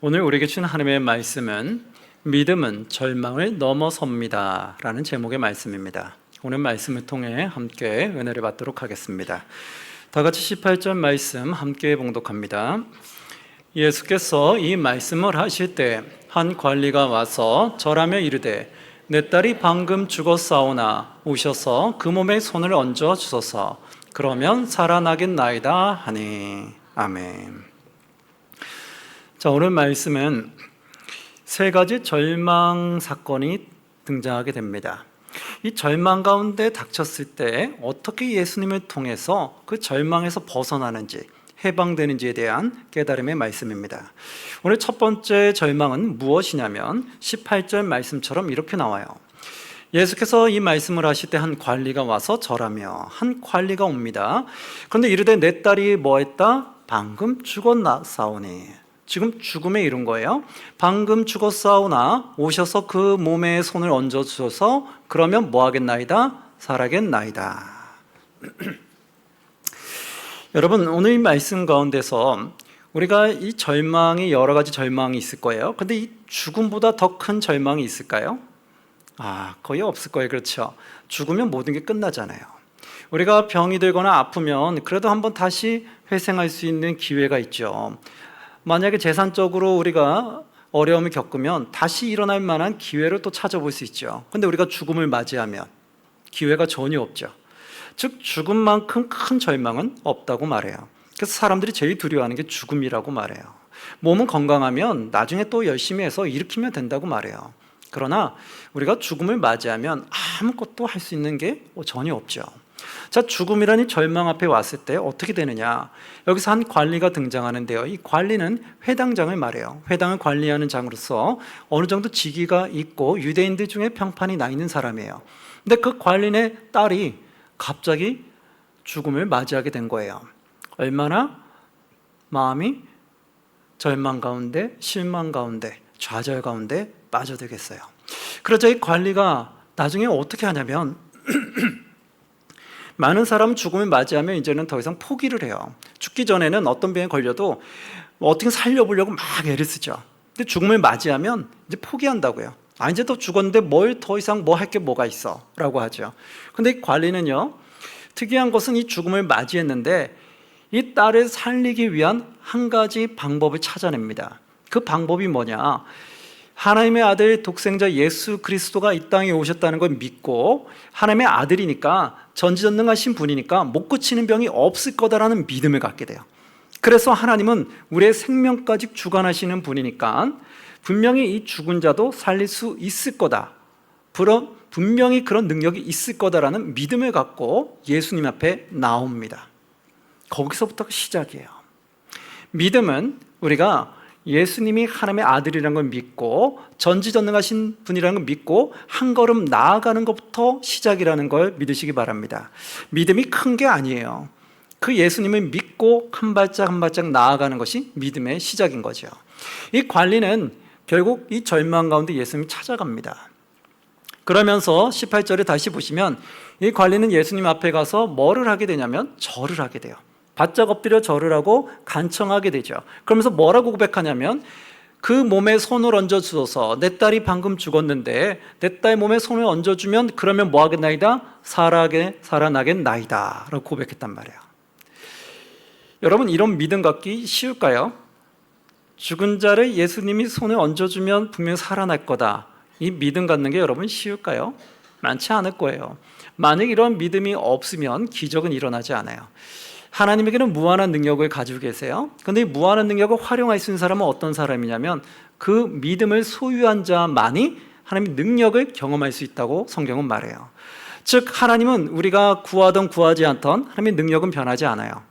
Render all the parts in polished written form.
오늘 우리에게 준 하나님의 말씀은 믿음은 절망을 넘어섭니다 라는 제목의 말씀입니다. 오늘 말씀을 통해 함께 은혜를 받도록 하겠습니다. 다 같이 18절 말씀 함께 봉독합니다. 예수께서 이 말씀을 하실 때 한 관리가 와서 절하며 이르되 내 딸이 방금 죽었사오나 오셔서 그 몸에 손을 얹어 주소서. 그러면 살아나겠나이다 하니. 아멘. 자, 오늘 말씀은 세 가지 절망 사건이 등장하게 됩니다. 이 절망 가운데 닥쳤을 때 어떻게 예수님을 통해서 그 절망에서 벗어나는지, 해방되는지에 대한 깨달음의 말씀입니다. 오늘 첫 번째 절망은 무엇이냐면 18절 말씀처럼 이렇게 나와요. 예수께서 이 말씀을 하실 때 한 관리가 와서 절하며, 한 관리가 옵니다. 그런데 이르되 내 딸이 뭐했다? 방금 죽었사오니. 지금 죽음에 이른 거예요. 방금 죽었사오나 오셔서 그 몸에 손을 얹어 주셔서 그러면 뭐 하겠나이다? 살아겠나이다. 여러분, 오늘 이 말씀 가운데서 우리가 이 절망이 여러 가지 절망이 있을 거예요. 근데 이 죽음보다 더 큰 절망이 있을까요? 거의 없을 거예요. 그렇죠? 죽으면 모든 게 끝나잖아요. 우리가 병이 들거나 아프면 그래도 한번 다시 회생할 수 있는 기회가 있죠. 만약에 재산적으로 우리가 어려움을 겪으면 다시 일어날 만한 기회를 또 찾아볼 수 있죠. 근데 우리가 죽음을 맞이하면 기회가 전혀 없죠. 즉 죽음만큼 큰 절망은 없다고 말해요. 그래서 사람들이 제일 두려워하는 게 죽음이라고 말해요. 몸은 건강하면 나중에 또 열심히 해서 일으키면 된다고 말해요. 그러나 우리가 죽음을 맞이하면 아무것도 할 수 있는 게 전혀 없죠. 자, 죽음이라는 절망 앞에 왔을 때 어떻게 되느냐? 여기서 한 관리가 등장하는데요. 이 관리는 회당장을 말해요. 회당을 관리하는 장으로서 어느 정도 직위가 있고 유대인들 중에 평판이 나 있는 사람이에요. 근데 그 관리의 딸이 갑자기 죽음을 맞이하게 된 거예요. 얼마나 마음이 절망 가운데, 실망 가운데, 좌절 가운데 빠져들겠어요. 그러자 이 관리가 나중에 어떻게 하냐면 많은 사람은 죽음을 맞이하면 이제는 더 이상 포기를 해요. 죽기 전에는 어떤 병에 걸려도 어떻게 살려보려고 막 애를 쓰죠. 근데 죽음을 맞이하면 이제 포기한다고요. 이제 또 죽었는데 뭘 더 이상 뭐 할 게 뭐가 있어 라고 하죠. 근데 이 관리는요, 특이한 것은 이 죽음을 맞이했는데 이 딸을 살리기 위한 한 가지 방법을 찾아냅니다. 그 방법이 뭐냐? 하나님의 아들 독생자 예수 그리스도가 이 땅에 오셨다는 걸 믿고 하나님의 아들이니까 전지전능하신 분이니까 못 고치는 병이 없을 거다라는 믿음을 갖게 돼요. 그래서 하나님은 우리의 생명까지 주관하시는 분이니까 분명히 이 죽은 자도 살릴 수 있을 거다, 분명히 그런 능력이 있을 거다라는 믿음을 갖고 예수님 앞에 나옵니다. 거기서부터가 시작이에요. 믿음은 우리가 예수님이 하나님의 아들이라는 걸 믿고 전지전능하신 분이라는 걸 믿고 한 걸음 나아가는 것부터 시작이라는 걸 믿으시기 바랍니다. 믿음이 큰 게 아니에요. 그 예수님을 믿고 한 발짝 한 발짝 나아가는 것이 믿음의 시작인 거죠. 이 관리는 결국 이 절망 가운데 예수님이 찾아갑니다. 그러면서 18절에 다시 보시면 이 관리는 예수님 앞에 가서 뭐를 하게 되냐면 절을 하게 돼요. 바짝 엎드려 절을 하고 간청하게 되죠. 그러면서 뭐라고 고백하냐면 그 몸에 손을 얹어주소서. 내 딸이 방금 죽었는데 내 딸 몸에 손을 얹어주면 그러면 뭐 하겠나이다? 살아나겠나이다 라고 고백했단 말이에요. 여러분, 이런 믿음 갖기 쉬울까요? 죽은 자를 예수님이 손에 얹어주면 분명 살아날 거다, 이 믿음 갖는 게 여러분 쉬울까요? 많지 않을 거예요. 만약 이런 믿음이 없으면 기적은 일어나지 않아요. 하나님에게는 무한한 능력을 가지고 계세요. 그런데 이 무한한 능력을 활용할 수 있는 사람은 어떤 사람이냐면 그 믿음을 소유한 자만이 하나님의 능력을 경험할 수 있다고 성경은 말해요. 즉 하나님은 우리가 구하던 구하지 않던 하나님의 능력은 변하지 않아요.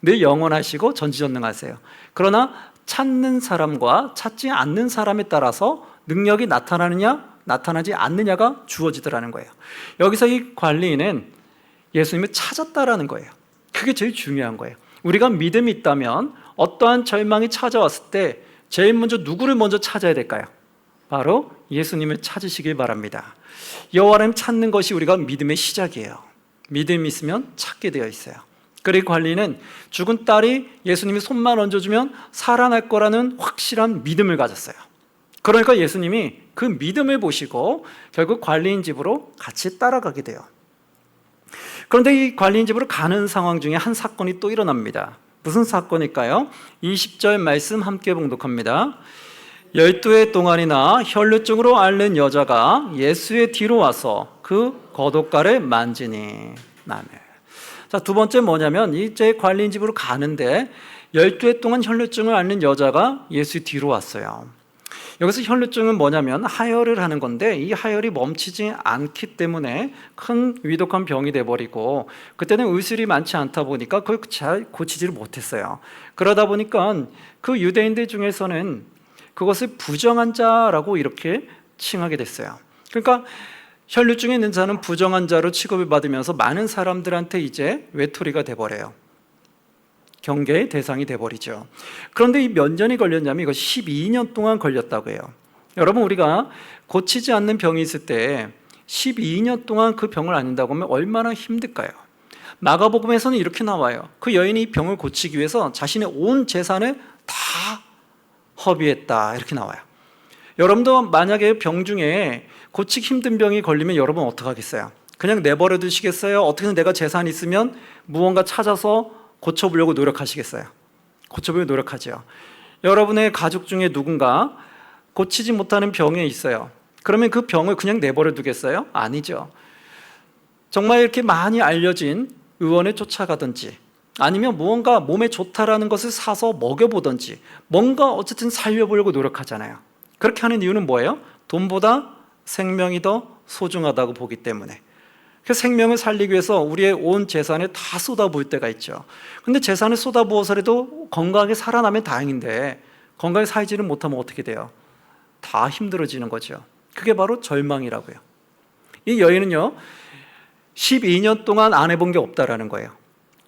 늘 영원하시고 전지전능하세요. 그러나 찾는 사람과 찾지 않는 사람에 따라서 능력이 나타나느냐 나타나지 않느냐가 주어지더라는 거예요. 여기서 이 관리인은 예수님을 찾았다라는 거예요. 그게 제일 중요한 거예요. 우리가 믿음이 있다면 어떠한 절망이 찾아왔을 때 제일 먼저 누구를 먼저 찾아야 될까요? 바로 예수님을 찾으시길 바랍니다. 여호와를 찾는 것이 우리가 믿음의 시작이에요. 믿음이 있으면 찾게 되어 있어요. 그리고 관리는 죽은 딸이 예수님이 손만 얹어주면 살아날 거라는 확실한 믿음을 가졌어요. 그러니까 예수님이 그 믿음을 보시고 결국 관리인 집으로 같이 따라가게 돼요. 그런데 이 관리인 집으로 가는 상황 중에 한 사건이 또 일어납니다. 무슨 사건일까요? 20절 말씀 함께 봉독합니다. 12해 동안이나 혈루증으로 앓는 여자가 예수의 뒤로 와서 그 겉옷가를 만지니. 아멘. 자, 두 번째 뭐냐면 이제 관리인 집으로 가는데 12해 동안 혈루증을 앓는 여자가 예수 뒤로 왔어요. 여기서 혈루증은 뭐냐면 하혈을 하는 건데 이 하혈이 멈추지 않기 때문에 큰 위독한 병이 돼버리고 그때는 의술이 많지 않다 보니까 그걸 잘 고치지를 못했어요. 그러다 보니까 그 유대인들 중에서는 그것을 부정한 자라고 이렇게 칭하게 됐어요. 그러니까 혈루증에 있는 자는 부정한 자로 취급을 받으면서 많은 사람들한테 이제 외톨이가 돼버려요. 경계의 대상이 돼버리죠. 그런데 이 몇 년이 걸렸냐면 이거 12년 동안 걸렸다고 해요. 여러분, 우리가 고치지 않는 병이 있을 때 12년 동안 그 병을 앓는다고 하면 얼마나 힘들까요? 마가복음에서는 이렇게 나와요. 그 여인이 이 병을 고치기 위해서 자신의 온 재산을 다 허비했다, 이렇게 나와요. 여러분도 만약에 병 중에 고치기 힘든 병이 걸리면 여러분 어떡하겠어요? 그냥 내버려 두시겠어요? 어떻게든 내가 재산이 있으면 무언가 찾아서 고쳐보려고 노력하시겠어요? 고쳐보려고 노력하죠. 여러분의 가족 중에 누군가 고치지 못하는 병에 있어요. 그러면 그 병을 그냥 내버려 두겠어요? 아니죠. 정말 이렇게 많이 알려진 의원에 쫓아가든지 아니면 무언가 몸에 좋다라는 것을 사서 먹여보든지 뭔가 어쨌든 살려보려고 노력하잖아요. 그렇게 하는 이유는 뭐예요? 돈보다 생명이 더 소중하다고 보기 때문에. 그 생명을 살리기 위해서 우리의 온 재산을 다 쏟아부을 때가 있죠. 근데 재산을 쏟아부어서라도 건강하게 살아나면 다행인데 건강하게 살지를 못하면 어떻게 돼요? 다 힘들어지는 거죠. 그게 바로 절망이라고요. 이 여인은요 12년 동안 안 해본 게 없다라는 거예요.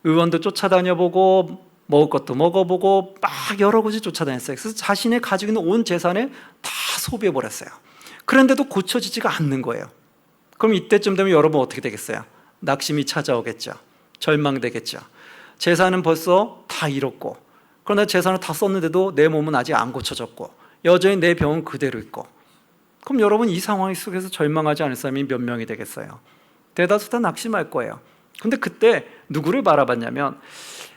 의원도 쫓아다녀보고 먹을 것도 먹어보고 막 여러 곳을 쫓아다녔어요. 그래서 자신의 가지고 있는 온 재산을 다 소비해버렸어요. 그런데도 고쳐지지가 않는 거예요. 그럼 이때쯤 되면 여러분 어떻게 되겠어요? 낙심이 찾아오겠죠. 절망되겠죠. 재산은 벌써 다 잃었고 그러나 재산을 다 썼는데도 내 몸은 아직 안 고쳐졌고 여전히 내 병은 그대로 있고 그럼 여러분 이 상황 속에서 절망하지 않을 사람이 몇 명이 되겠어요? 대다수 다 낙심할 거예요. 근데 그때 누구를 바라봤냐면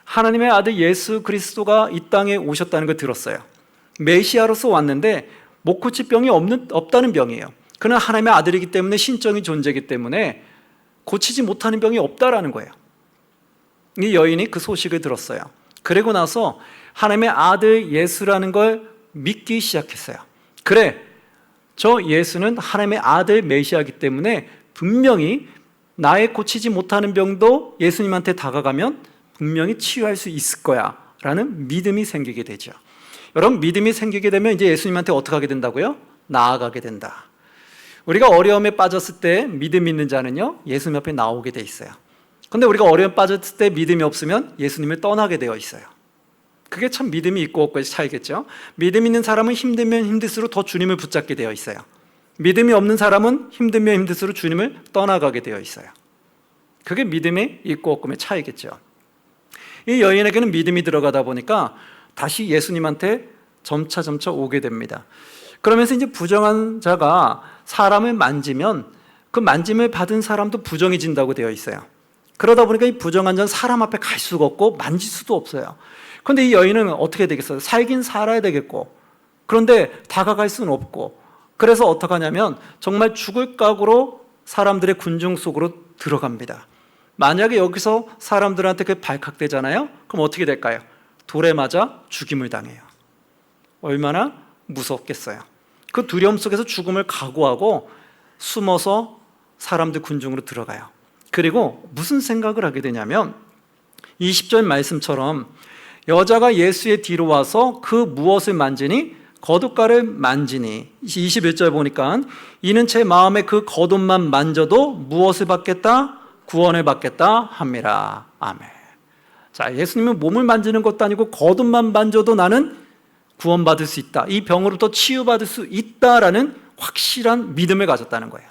하나님의 아들 예수 그리스도가 이 땅에 오셨다는 걸 들었어요. 메시아로서 왔는데 못 고칠 병이 없다는 병이에요. 그는 하나님의 아들이기 때문에 신적인 존재이기 때문에 고치지 못하는 병이 없다라는 거예요. 이 여인이 그 소식을 들었어요. 그리고 나서 하나님의 아들 예수라는 걸 믿기 시작했어요. 그래, 저 예수는 하나님의 아들 메시아이기 때문에 분명히 나의 고치지 못하는 병도 예수님한테 다가가면 분명히 치유할 수 있을 거야 라는 믿음이 생기게 되죠. 여러분, 믿음이 생기게 되면 이제 예수님한테 어떻게 하게 된다고요? 나아가게 된다. 우리가 어려움에 빠졌을 때 믿음 있는 자는요 예수님 앞에 나오게 돼 있어요. 근데 우리가 어려움에 빠졌을 때 믿음이 없으면 예수님을 떠나게 되어 있어요. 그게 참 믿음이 있고 없고의 차이겠죠. 믿음 있는 사람은 힘들면 힘들수록 더 주님을 붙잡게 되어 있어요. 믿음이 없는 사람은 힘들면 힘들수록 주님을 떠나가게 되어 있어요. 그게 믿음이 있고 없고의 차이겠죠. 이 여인에게는 믿음이 들어가다 보니까 다시 예수님한테 점차 오게 됩니다. 그러면서 이제 부정한 자가 사람을 만지면 그 만짐을 받은 사람도 부정해진다고 되어 있어요. 그러다 보니까 이 부정한 자는 사람 앞에 갈 수가 없고 만질 수도 없어요. 그런데 이 여인은 어떻게 되겠어요? 살긴 살아야 되겠고 그런데 다가갈 수는 없고 그래서 어떻게 하냐면 정말 죽을 각오로 사람들의 군중 속으로 들어갑니다. 만약에 여기서 사람들한테 그 발칵되잖아요? 그럼 어떻게 될까요? 돌에 맞아 죽임을 당해요. 얼마나 무섭겠어요. 그 두려움 속에서 죽음을 각오하고 숨어서 사람들 군중으로 들어가요. 그리고 무슨 생각을 하게 되냐면 20절 말씀처럼 여자가 예수의 뒤로 와서 그 무엇을 만지니 겉옷가를 만지니 21절 보니까 이는 제 마음에 그 겉옷만 만져도 무엇을 받겠다? 구원을 받겠다 함이라. 아멘. 자, 예수님은 몸을 만지는 것도 아니고 겉옷만 만져도 나는 구원받을 수 있다. 이 병으로부터 치유받을 수 있다라는 확실한 믿음을 가졌다는 거예요.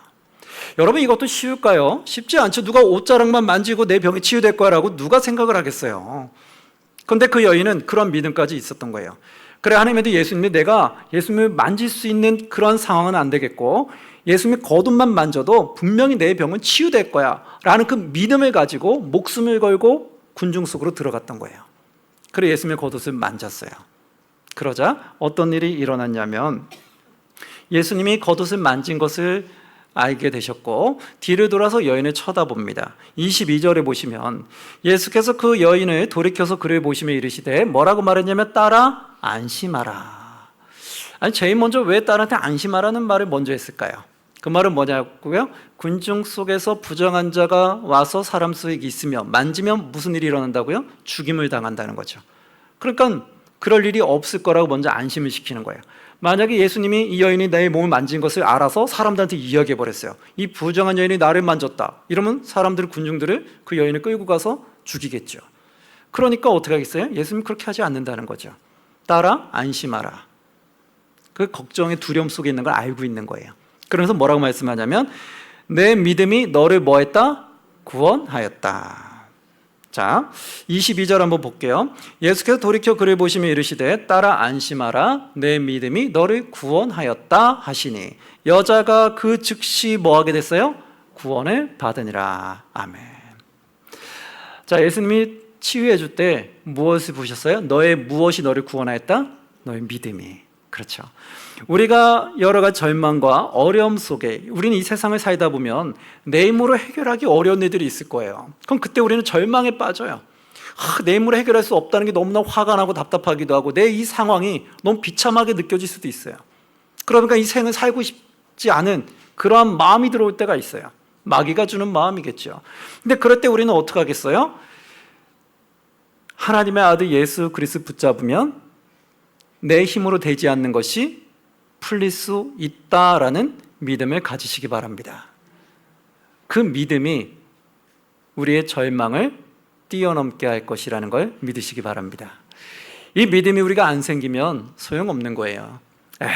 여러분 이것도 쉬울까요? 쉽지 않죠. 누가 옷자락만 만지고 내 병이 치유될 거라고 누가 생각을 하겠어요. 그런데 그 여인은 그런 믿음까지 있었던 거예요. 그래, 하나님도 예수님이 내가 예수님을 만질 수 있는 그런 상황은 안 되겠고 예수님의 겉옷만 만져도 분명히 내 병은 치유될 거야 라는 그 믿음을 가지고 목숨을 걸고 군중 속으로 들어갔던 거예요. 그래 예수님의 겉옷을 만졌어요. 그러자 어떤 일이 일어났냐면 예수님이 겉옷을 만진 것을 알게 되셨고 뒤를 돌아서 여인을 쳐다봅니다. 22절에 보시면 예수께서 그 여인을 돌이켜서 그를 보시며 이르시되 뭐라고 말했냐면 따라 안심하라. 아니 제일 먼저 왜 딸한테 안심하라는 말을 먼저 했을까요? 그 말은 뭐냐고요? 군중 속에서 부정한 자가 와서 사람 속에 있으며 만지면 무슨 일이 일어난다고요? 죽임을 당한다는 거죠. 그러니까 그럴 일이 없을 거라고 먼저 안심을 시키는 거예요. 만약에 예수님이 이 여인이 내 몸을 만진 것을 알아서 사람들한테 이야기해 버렸어요. 이 부정한 여인이 나를 만졌다. 이러면 사람들, 군중들을 그 여인을 끌고 가서 죽이겠죠. 그러니까 어떻게 하겠어요? 예수님 그렇게 하지 않는다는 거죠. 따라 안심하라. 그 걱정의 두려움 속에 있는 걸 알고 있는 거예요. 그러면서 뭐라고 말씀하냐면 내 믿음이 너를 뭐 했다? 구원하였다. 자, 22절 한번 볼게요. 예수께서 돌이켜 그를 보시며 이르시되 따라 안심하라. 내 믿음이 너를 구원하였다 하시니 여자가 그 즉시 뭐 하게 됐어요? 구원을 받으니라. 아멘. 자, 예수님이 치유해 줄 때 무엇을 보셨어요? 너의 무엇이 너를 구원하였다? 너의 믿음이. 그렇죠. 우리가 여러 가지 절망과 어려움 속에 우리는 이 세상을 살다 보면 내 힘으로 해결하기 어려운 일들이 있을 거예요. 그럼 그때 우리는 절망에 빠져요. 내 힘으로 해결할 수 없다는 게 너무나 화가 나고 답답하기도 하고 내 이 상황이 너무 비참하게 느껴질 수도 있어요. 그러니까 이 생을 살고 싶지 않은 그러한 마음이 들어올 때가 있어요. 마귀가 주는 마음이겠죠. 근데 그럴 때 우리는 어떻게 하겠어요? 하나님의 아들 예수 그리스도 붙잡으면 내 힘으로 되지 않는 것이 풀릴 수 있다라는 믿음을 가지시기 바랍니다. 그 믿음이 우리의 절망을 뛰어넘게 할 것이라는 걸 믿으시기 바랍니다. 이 믿음이 우리가 안 생기면 소용없는 거예요. 에휴,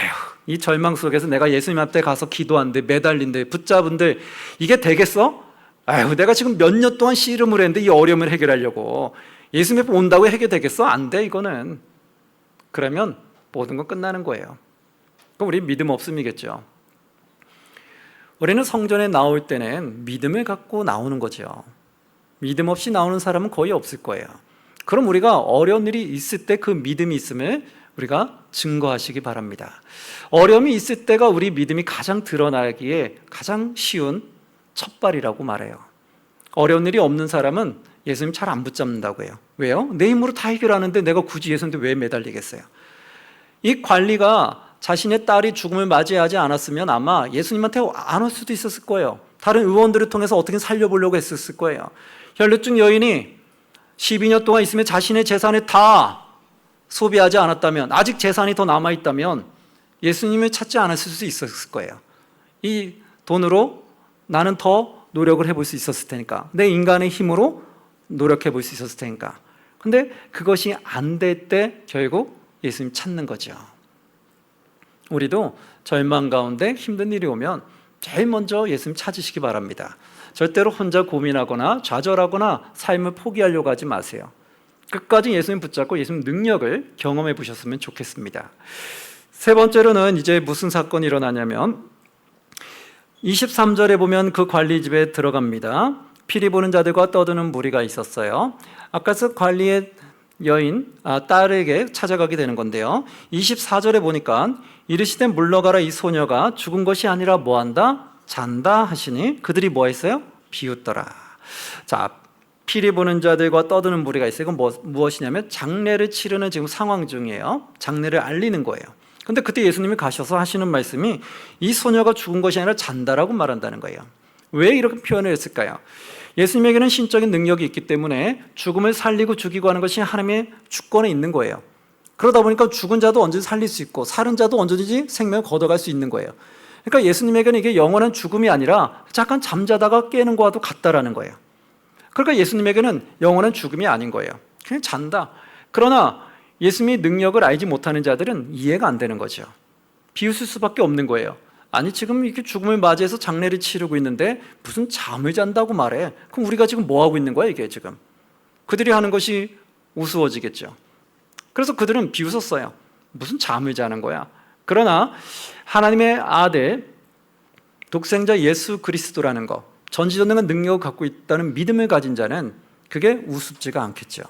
이 절망 속에서 내가 예수님 앞에 가서 기도한들, 매달린들, 붙잡은들 이게 되겠어? 에휴, 내가 지금 몇 년 동안 씨름을 했는데 이 어려움을 해결하려고 예수님 앞에 온다고 해결되겠어? 안 돼, 이거는. 그러면 모든 건 끝나는 거예요. 그럼 우리 믿음 없음이겠죠. 우리는 성전에 나올 때는 믿음을 갖고 나오는 거죠. 믿음 없이 나오는 사람은 거의 없을 거예요. 그럼 우리가 어려운 일이 있을 때 그 믿음이 있음을 우리가 증거하시기 바랍니다. 어려움이 있을 때가 우리 믿음이 가장 드러나기에 가장 쉬운 첫발이라고 말해요. 어려운 일이 없는 사람은 예수님 잘 안 붙잡는다고 해요. 왜요? 내 힘으로 다 해결하는데 내가 굳이 예수님한테 왜 매달리겠어요? 이 관리가 자신의 딸이 죽음을 맞이하지 않았으면 아마 예수님한테 안 올 수도 있었을 거예요. 다른 의원들을 통해서 어떻게 살려보려고 했었을 거예요. 혈루증 여인이 12년 동안 있으면 자신의 재산을 다 소비하지 않았다면, 아직 재산이 더 남아있다면 예수님을 찾지 않았을 수 있었을 거예요. 이 돈으로 나는 더 노력을 해볼 수 있었을 테니까, 내 인간의 힘으로 노력해 볼 수 있었을 테니까. 근데 그것이 안 될 때 결국 예수님 찾는 거죠. 우리도 절망 가운데 힘든 일이 오면 제일 먼저 예수님 찾으시기 바랍니다. 절대로 혼자 고민하거나 좌절하거나 삶을 포기하려고 하지 마세요. 끝까지 예수님 붙잡고 예수님 능력을 경험해 보셨으면 좋겠습니다. 세 번째로는 이제 무슨 사건이 일어나냐면 23절에 보면 그 관리집에 들어갑니다. 피리 보는 자들과 떠드는 무리가 있었어요. 아까서 관리의 여인 딸에게 찾아가게 되는 건데요. 24절에 보니까 이르시되 물러가라, 이 소녀가 죽은 것이 아니라 뭐한다? 잔다 하시니 그들이 뭐 했어요? 비웃더라. 자, 피리 보는 자들과 떠드는 무리가 있어요. 이건 무엇이냐면 장례를 치르는 지금 상황 중이에요. 장례를 알리는 거예요. 근데 그때 예수님이 가셔서 하시는 말씀이 이 소녀가 죽은 것이 아니라 잔다라고 말한다는 거예요. 왜 이렇게 표현을 했을까요? 예수님에게는 신적인 능력이 있기 때문에 죽음을 살리고 죽이고 하는 것이 하나님의 주권에 있는 거예요. 그러다 보니까 죽은 자도 언제든지 살릴 수 있고 살은 자도 언제든지 생명을 걷어갈 수 있는 거예요. 그러니까 예수님에게는 이게 영원한 죽음이 아니라 잠깐 잠자다가 깨는 것과도 같다라는 거예요. 그러니까 예수님에게는 영원한 죽음이 아닌 거예요. 그냥 잔다. 그러나 예수님의 능력을 알지 못하는 자들은 이해가 안 되는 거죠. 비웃을 수밖에 없는 거예요. 아니 지금 이렇게 죽음을 맞이해서 장례를 치르고 있는데 무슨 잠을 잔다고 말해? 그럼 우리가 지금 뭐 하고 있는 거야 이게 지금? 그들이 하는 것이 우스워지겠죠. 그래서 그들은 비웃었어요. 무슨 잠을 자는 거야? 그러나 하나님의 아들 독생자 예수 그리스도라는 것, 전지전능한 능력을 갖고 있다는 믿음을 가진 자는 그게 우습지가 않겠죠.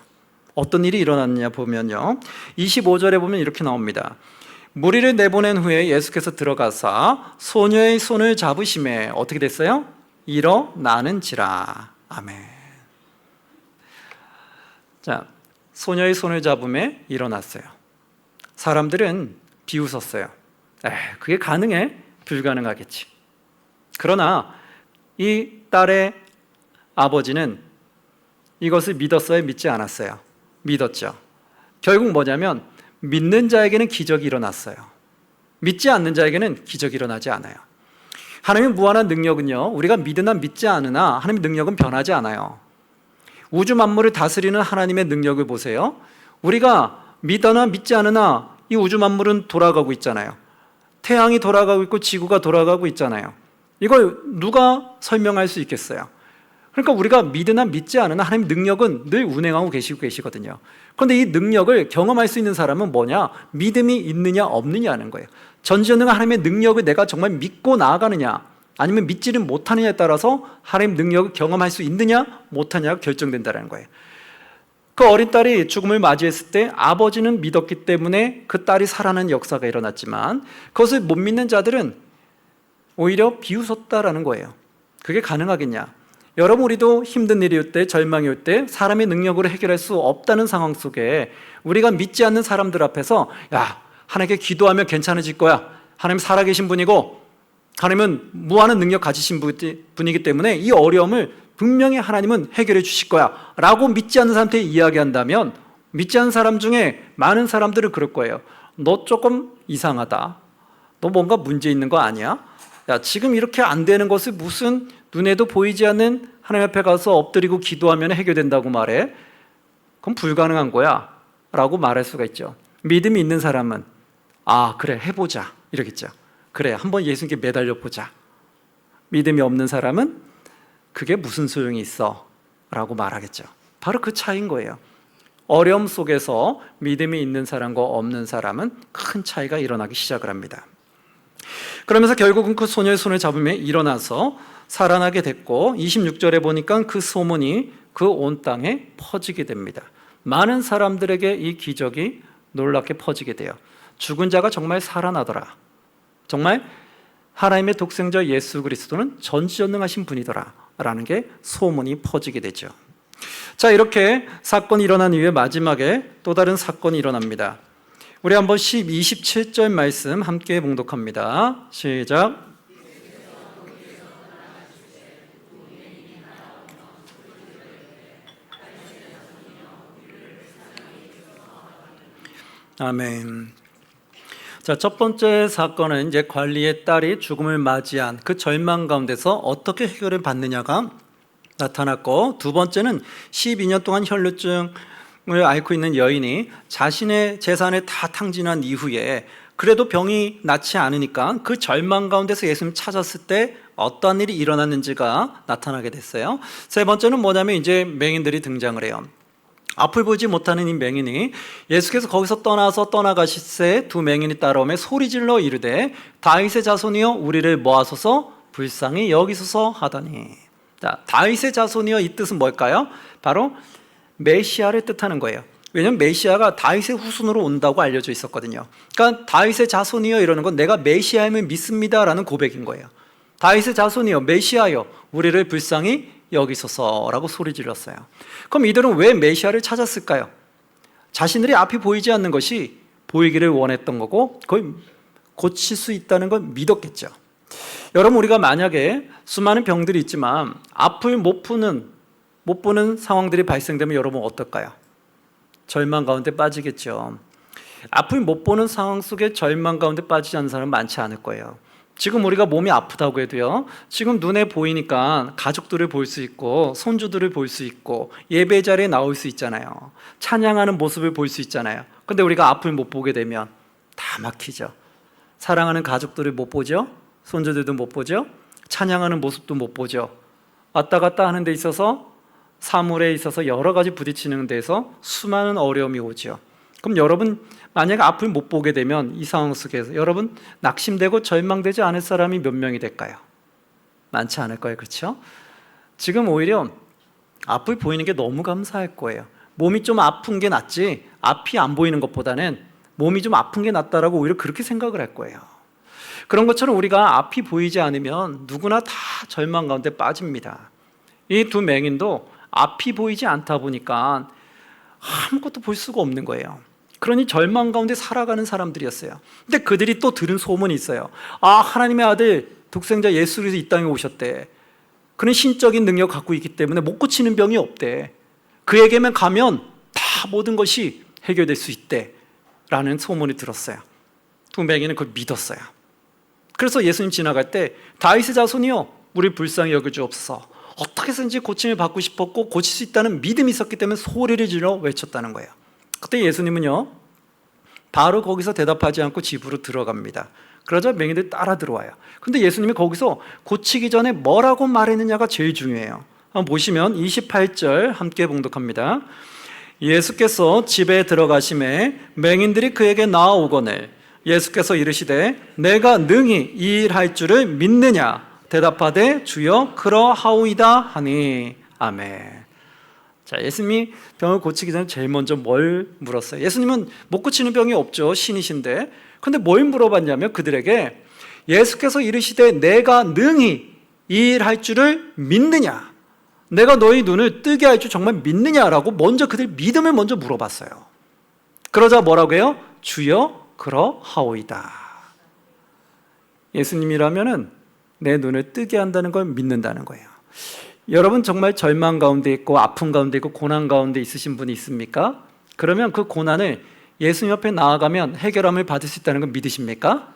어떤 일이 일어났느냐 보면요, 25절에 보면 이렇게 나옵니다. 무리를 내보낸 후에 예수께서 들어가사 소녀의 손을 잡으심에 어떻게 됐어요? 일어나는지라. 아멘. 자, 소녀의 손을 잡음에 일어났어요. 사람들은 비웃었어요. 그게 가능해? 불가능하겠지. 그러나 이 딸의 아버지는 이것을 믿었어요? 믿지 않았어요? 믿었죠. 결국 뭐냐면 믿는 자에게는 기적이 일어났어요. 믿지 않는 자에게는 기적이 일어나지 않아요. 하나님의 무한한 능력은요, 우리가 믿으나 믿지 않으나 하나님의 능력은 변하지 않아요. 우주 만물을 다스리는 하나님의 능력을 보세요. 우리가 믿거나 믿지 않으나 이 우주 만물은 돌아가고 있잖아요. 태양이 돌아가고 있고 지구가 돌아가고 있잖아요. 이걸 누가 설명할 수 있겠어요? 그러니까 우리가 믿으나 믿지 않으나 하나님 능력은 늘 운행하고 계시거든요. 그런데 이 능력을 경험할 수 있는 사람은 뭐냐? 믿음이 있느냐 없느냐는 거예요. 전지전능한 하나님의 능력을 내가 정말 믿고 나아가느냐 아니면 믿지는 못하느냐에 따라서 하나님 능력을 경험할 수 있느냐 못하냐가 결정된다는 거예요. 그 어린 딸이 죽음을 맞이했을 때 아버지는 믿었기 때문에 그 딸이 살아나는 역사가 일어났지만 그것을 못 믿는 자들은 오히려 비웃었다라는 거예요. 그게 가능하겠냐? 여러분, 우리도 힘든 일이 올 때, 절망이 올 때 사람의 능력으로 해결할 수 없다는 상황 속에 우리가 믿지 않는 사람들 앞에서 야, 하나님께 기도하면 괜찮아질 거야. 하나님 살아계신 분이고 하나님은 무한한 능력 가지신 분이기 때문에 이 어려움을 분명히 하나님은 해결해 주실 거야 라고 믿지 않는 사람한테 이야기한다면 믿지 않는 사람 중에 많은 사람들은 그럴 거예요. 너 조금 이상하다. 너 뭔가 문제 있는 거 아니야? 야, 지금 이렇게 안 되는 것을 무슨 눈에도 보이지 않는 하나님 앞에 가서 엎드리고 기도하면 해결된다고 말해? 그건 불가능한 거야 라고 말할 수가 있죠. 믿음이 있는 사람은 아, 그래, 해보자 이러겠죠. 그래, 한번 예수님께 매달려 보자. 믿음이 없는 사람은 그게 무슨 소용이 있어 라고 말하겠죠. 바로 그 차이인 거예요. 어려움 속에서 믿음이 있는 사람과 없는 사람은 큰 차이가 일어나기 시작을 합니다. 그러면서 결국은 그 소녀의 손을 잡으며 일어나서 살아나게 됐고 26절에 보니까 그 소문이 그 온 땅에 퍼지게 됩니다. 많은 사람들에게 이 기적이 놀랍게 퍼지게 돼요. 죽은 자가 정말 살아나더라. 정말 하나님의 독생자 예수 그리스도는 전지전능하신 분이더라 라는 게 소문이 퍼지게 되죠. 자, 이렇게 사건이 일어난 이후에 마지막에 또 다른 사건이 일어납니다. 우리 한번 27절 말씀 함께 봉독합니다. 시작. 아멘. 자, 첫 번째 사건은 이제 관리의 딸이 죽음을 맞이한 그 절망 가운데서 어떻게 해결을 받느냐가 나타났고, 두 번째는 12년 동안 혈루증을 앓고 있는 여인이 자신의 재산을 다 탕진한 이후에 그래도 병이 낫지 않으니까 그 절망 가운데서 예수님 찾았을 때 어떠한 일이 일어났는지가 나타나게 됐어요. 세 번째는 뭐냐면 이제 맹인들이 등장을 해요. 앞을 보지 못하는 이 맹인이 예수께서 거기서 떠나가실새 두 맹인이 따라오며 소리질러 이르되 다윗의 자손이여 우리를 모아소서 불쌍히 여기소서 하더니. 자, 다윗의 자손이여 이 뜻은 뭘까요? 바로 메시아를 뜻하는 거예요. 왜냐하면 메시아가 다윗의 후손으로 온다고 알려져 있었거든요. 그러니까 다윗의 자손이여 이러는 건 내가 메시아임을 믿습니다라는 고백인 거예요. 다윗의 자손이여 메시아여 우리를 불쌍히 여기소서라고 소리 질렀어요. 그럼 이들은 왜 메시아를 찾았을까요? 자신들이 앞이 보이지 않는 것이 보이기를 원했던 거고 그걸 고칠 수 있다는 걸 믿었겠죠. 여러분, 우리가 만약에 수많은 병들이 있지만 앞을 못 보는 상황들이 발생되면 여러분 어떨까요? 절망 가운데 빠지겠죠. 앞을 못 보는 상황 속에 절망 가운데 빠지지 않는 사람은 많지 않을 거예요. 지금 우리가 몸이 아프다고 해도요, 지금 눈에 보이니까 가족들을 볼 수 있고 손주들을 볼 수 있고 예배 자리에 나올 수 있잖아요. 찬양하는 모습을 볼 수 있잖아요. 근데 우리가 앞을 못 보게 되면 다 막히죠. 사랑하는 가족들을 못 보죠. 손주들도 못 보죠. 찬양하는 모습도 못 보죠. 왔다 갔다 하는 데 있어서 사물에 있어서 여러 가지 부딪히는 데서 수많은 어려움이 오죠. 그럼 여러분 만약에 앞을 못 보게 되면 이 상황 속에서 여러분 낙심되고 절망되지 않을 사람이 몇 명이 될까요? 많지 않을 거예요. 그렇죠? 지금 오히려 앞을 보이는 게 너무 감사할 거예요. 몸이 좀 아픈 게 낫지 앞이 안 보이는 것보다는 몸이 좀 아픈 게 낫다라고 오히려 그렇게 생각을 할 거예요. 그런 것처럼 우리가 앞이 보이지 않으면 누구나 다 절망 가운데 빠집니다. 이 두 맹인도 앞이 보이지 않다 보니까 아무것도 볼 수가 없는 거예요. 그러니 절망 가운데 살아가는 사람들이었어요. 근데 그들이 또 들은 소문이 있어요. 하나님의 아들 독생자 예수 그리스도 이 땅에 오셨대. 그는 신적인 능력 갖고 있기 때문에 못 고치는 병이 없대. 그에게만 가면 다 모든 것이 해결될 수 있대 라는 소문이 들었어요. 두 맹인은 그걸 믿었어요. 그래서 예수님 지나갈 때 다윗의 자손이요 우리 불쌍히 여겨주옵소서, 어떻게 해서든지 고침을 받고 싶었고 고칠 수 있다는 믿음이 있었기 때문에 소리를 질러 외쳤다는 거예요. 그때 예수님은요 바로 거기서 대답하지 않고 집으로 들어갑니다. 그러자 맹인들이 따라 들어와요. 근데 예수님이 거기서 고치기 전에 뭐라고 말했느냐가 제일 중요해요. 한번 보시면 28절 함께 봉독합니다. 예수께서 집에 들어가심에 맹인들이 그에게 나아오거늘 예수께서 이르시되 내가 능히 이 일 할 줄을 믿느냐 대답하되 주여 그러하오이다 하니 아멘. 자, 예수님이 병을 고치기 전에 제일 먼저 뭘 물었어요? 예수님은 못 고치는 병이 없죠. 신이신데. 근데 뭘 물어봤냐면 그들에게 예수께서 이르시되 내가 능히 이 일 할 줄을 믿느냐, 내가 너희 눈을 뜨게 할 줄 정말 믿느냐라고 먼저 그들 믿음을 먼저 물어봤어요. 그러자 뭐라고 해요? 주여 그러하오이다. 예수님이라면은 내 눈을 뜨게 한다는 걸 믿는다는 거예요. 여러분 정말 절망 가운데 있고 아픔 가운데 있고 고난 가운데 있으신 분이 있습니까? 그러면 그 고난을 예수님 옆에 나아가면 해결함을 받을 수 있다는 걸 믿으십니까?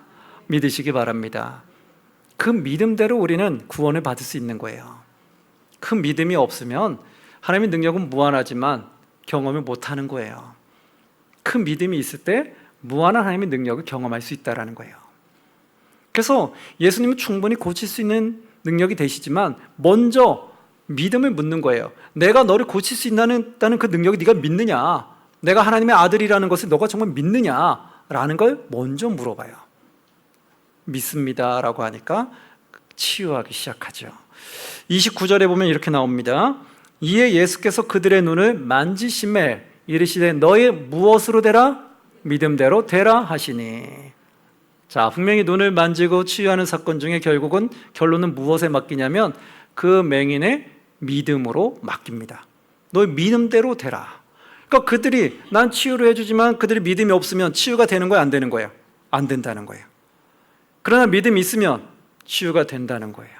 믿으시기 바랍니다. 그 믿음대로 우리는 구원을 받을 수 있는 거예요. 그 믿음이 없으면 하나님의 능력은 무한하지만 경험을 못하는 거예요. 그 믿음이 있을 때 무한한 하나님의 능력을 경험할 수 있다는 거예요. 그래서 예수님은 충분히 고칠 수 있는 능력이 되시지만 먼저 믿음을 묻는 거예요. 내가 너를 고칠 수 있다는 그 능력을 네가 믿느냐, 내가 하나님의 아들이라는 것을 너가 정말 믿느냐라는 걸 먼저 물어봐요. 믿습니다 라고 하니까 치유하기 시작하죠. 29절에 보면 이렇게 나옵니다. 이에 예수께서 그들의 눈을 만지심에 이르시되 너의 무엇으로 되라? 믿음대로 되라 하시니. 자, 분명히 눈을 만지고 치유하는 사건 중에 결론은 무엇에 맡기냐면 그 맹인의 믿음으로 맡깁니다. 너의 믿음대로 되라. 그러니까 그들이 난 치유를 해주지만 그들이 믿음이 없으면 치유가 되는 거예요? 안 되는 거예요? 안 된다는 거예요. 그러나 믿음이 있으면 치유가 된다는 거예요.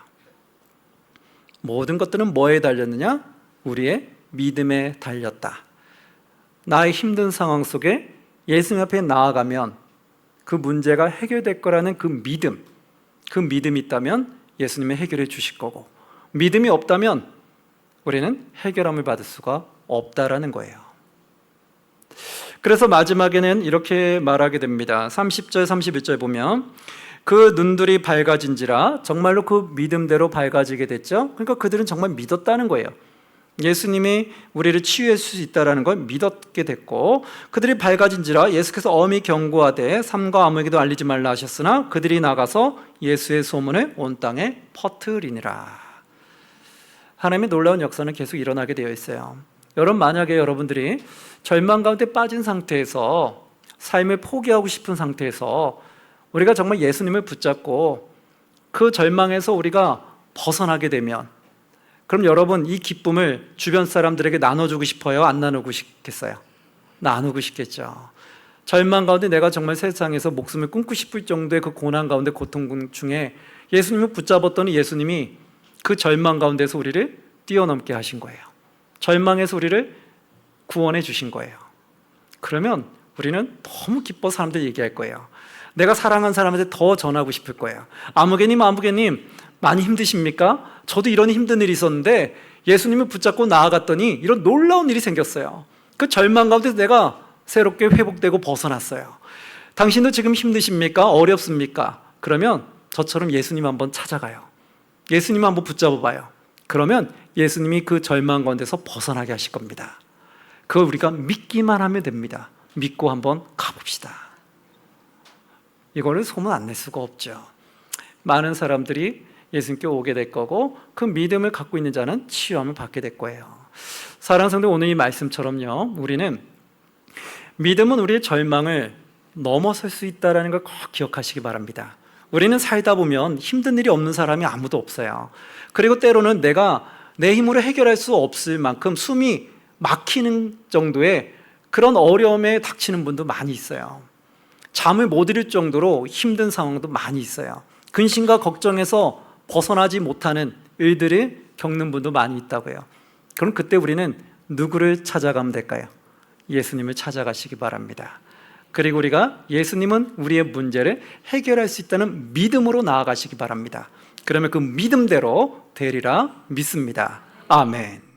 모든 것들은 뭐에 달렸느냐? 우리의 믿음에 달렸다. 나의 힘든 상황 속에 예수님 앞에 나아가면 그 문제가 해결될 거라는 그 믿음이 있다면 예수님이 해결해 주실 거고, 믿음이 없다면 우리는 해결함을 받을 수가 없다라는 거예요. 그래서 마지막에는 이렇게 말하게 됩니다. 30절 31절 보면 그 눈들이 밝아진지라, 정말로 그 믿음대로 밝아지게 됐죠. 그러니까 그들은 정말 믿었다는 거예요. 예수님이 우리를 치유할 수 있다는 걸 믿었게 됐고, 그들이 밝아진지라 예수께서 엄히 경고하되 삼가 아무에게도 알리지 말라 하셨으나 그들이 나가서 예수의 소문을 온 땅에 퍼뜨리니라. 하나님의 놀라운 역사는 계속 일어나게 되어 있어요. 여러분, 만약에 여러분들이 절망 가운데 빠진 상태에서 삶을 포기하고 싶은 상태에서 우리가 정말 예수님을 붙잡고 그 절망에서 우리가 벗어나게 되면, 그럼 여러분 이 기쁨을 주변 사람들에게 나눠주고 싶어요? 안 나누고 싶겠어요? 나누고 싶겠죠. 절망 가운데 내가 정말 세상에서 목숨을 끊고 싶을 정도의 그 고난 가운데 고통 중에 예수님을 붙잡았더니 예수님이 그 절망 가운데서 우리를 뛰어넘게 하신 거예요. 절망에서 우리를 구원해 주신 거예요. 그러면 우리는 너무 기뻐 사람들 얘기할 거예요. 내가 사랑하는 사람한테 더 전하고 싶을 거예요. 아무개님 많이 힘드십니까? 저도 이런 힘든 일이 있었는데 예수님을 붙잡고 나아갔더니 이런 놀라운 일이 생겼어요. 그 절망 가운데서 내가 새롭게 회복되고 벗어났어요. 당신도 지금 힘드십니까? 어렵습니까? 그러면 저처럼 예수님 한번 찾아가요. 예수님 한번 붙잡아 봐요. 그러면 예수님이 그 절망 가운데서 벗어나게 하실 겁니다. 그걸 우리가 믿기만 하면 됩니다. 믿고 한번 가봅시다. 이거를 소문 안 낼 수가 없죠. 많은 사람들이 예수님께 오게 될 거고 그 믿음을 갖고 있는 자는 치유함을 받게 될 거예요. 사랑하는 성도, 오늘 이 말씀처럼요, 우리는 믿음은 우리의 절망을 넘어설 수 있다는 걸 꼭 기억하시기 바랍니다. 우리는 살다 보면 힘든 일이 없는 사람이 아무도 없어요. 그리고 때로는 내가 내 힘으로 해결할 수 없을 만큼 숨이 막히는 정도의 그런 어려움에 닥치는 분도 많이 있어요. 잠을 못 이룰 정도로 힘든 상황도 많이 있어요. 근심과 걱정에서 벗어나지 못하는 일들을 겪는 분도 많이 있다고요. 그럼 그때 우리는 누구를 찾아가면 될까요? 예수님을 찾아가시기 바랍니다. 그리고 우리가 예수님은 우리의 문제를 해결할 수 있다는 믿음으로 나아가시기 바랍니다. 그러면 그 믿음대로 되리라 믿습니다. 아멘.